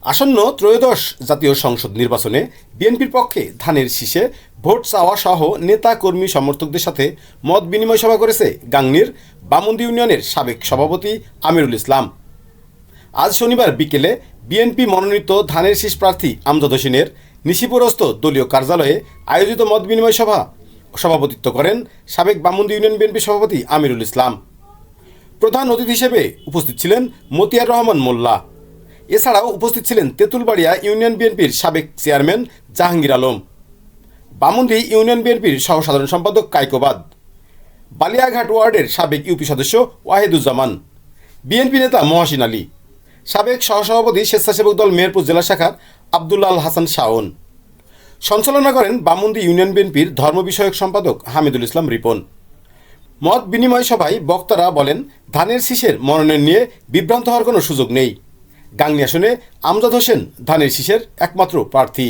আসন্ন ত্রয়োদশ জাতীয় সংসদ নির্বাচনে বিএনপির পক্ষে ধানের শীষে ভোট চাওয়া সহ নেতা কর্মী সমর্থকদের সাথে মত বিনিময় সভা করেছে গাংনীর বামুন্দি ইউনিয়নের সাবেক সভাপতি আমিরুল ইসলাম। আজ শনিবার বিকেলে বিএনপি মনোনীত ধানের শীষ প্রার্থী আমজাদ হোসেনের নিশিপুরস্থ দলীয় কার্যালয়ে আয়োজিত মত বিনিময় সভাপতিত্ব করেন সাবেক বামুন্দি ইউনিয়ন বিএনপি সভাপতি আমিরুল ইসলাম। প্রধান অতিথি হিসেবে উপস্থিত ছিলেন মতিয়ার রহমান মোল্লা। এছাড়াও উপস্থিত ছিলেন তেঁতুলবাড়িয়া ইউনিয়ন বিএনপির সাবেক চেয়ারম্যান জাহাঙ্গীর আলম, বামুন্দি ইউনিয়ন বিএনপির সহ সাধারণ সম্পাদক কাইকোবাদ, বালিয়াঘাট ওয়ার্ডের সাবেক ইউপি সদস্য ওয়াহিদুজ্জামান, বিএনপি নেতা মহসিন আলী, সাবেক সহসভাপতি স্বেচ্ছাসেবক দল মেহেরপুর জেলা শাখার আবদুল্লাহ হাসান শাওন। সঞ্চালনা করেন বামুন্দি ইউনিয়ন বিএনপির ধর্ম বিষয়ক সম্পাদক হামিদুল ইসলাম রিপন। মত বিনিময় সভায় বক্তারা বলেন, ধানের শীষের মনোনয়ন নিয়ে বিভ্রান্ত হওয়ার কোনো সুযোগ নেই। গাংনী আসনে আমজাদ হোসেন ধানের শীষের একমাত্র প্রার্থী।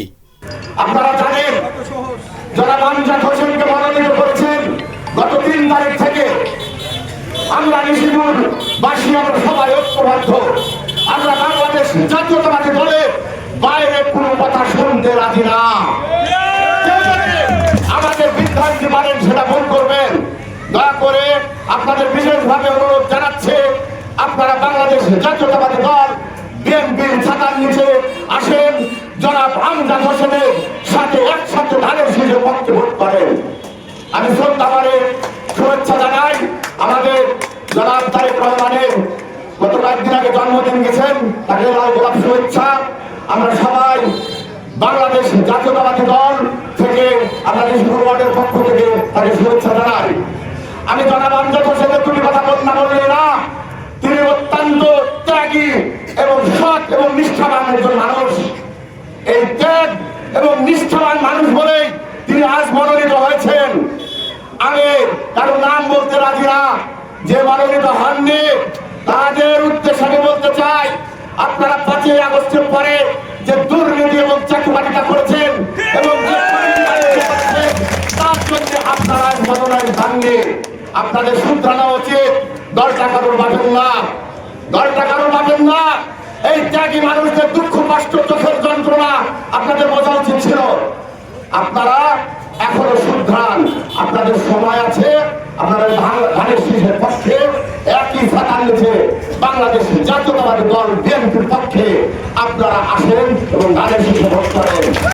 আপনারা জানেন যারা আমজাদ হোসেনকে মনোনীত করেছেন, গত 3 তারিখ থেকে আমরা নিশিপুরবাসী আমরা সবাই ঐক্যবদ্ধ। আমরা বাংলাদেশ জাতীয়তাবাদী দলের বাইরে কোনো কথা শুনতে রাজি না। আমাদের বিভ্রান্তি মানেন সেটা ভুল করবেন। দয়া করে আপনাদের বিশেষভাবে অনুরোধ জানাচ্ছে, আপনারা বাংলাদেশ জাতীয়তাবাদী দল বিএনপির ছাতার নিচে আসেন, জনাব আমজাদ হোসেনের সাথে একসাথে ধানের শীষের পক্ষে ভোট করেন। আমি শ্রদ্ধাভরে শুভেচ্ছা জানাই আমাদের জনাব তারেক রহমানের গত কয়েকদিন আগে জন্মদিন গেছেন, তাকে লাল গোলাপ শুভেচ্ছা। আমরা সবাই বাংলাদেশ জাতীয়তাবাদী দল থেকে আমরা নিশিপুর ওয়ার্ডের পক্ষ থেকে তাকে শুভেচ্ছা জানাই। আমি জনাব আমজাদ হোসেনের দুটি কথা না বললে না, তিনি অত্যন্ত ত্যাগী এবং সৎ এবং নিষ্ঠাবান একজন মানুষ। এই ত্যাগ এবং নিষ্ঠাবান মানুষ বলেই তিনি আজ মনোনীত হয়েছেন। আমি কারো নাম বলতে রাজি না, যে মনোনীত হননি তাদের উদ্দেশ্যে আমি বলতে চাই, আপনারা 5ই আগস্টের পরে যে দুর্নীতি এবং চাকরিবাজিটা করেছেন এবং তার জন্য আপনারা মনোনয়ন পাননি। আপনাদের শুধরানো উচিত। দলটা কারোর পাবেন না, দলটা কারোর পাবেন না। এই ত্যাগী মানুষদের দুঃখ কষ্ট চোখের যন্ত্রণা আপনাদের বোঝা উচিত ছিল। আপনারা এখনো শুধরান, আপনাদের সময় আছে। আপনারা ধানের শীষের পক্ষে একই ছাতার নিচে বাংলাদেশ জাতীয়তাবাদী দল বিএনপির পক্ষে আপনারা আসেন এবং ধানের শীষে ভোট করেন।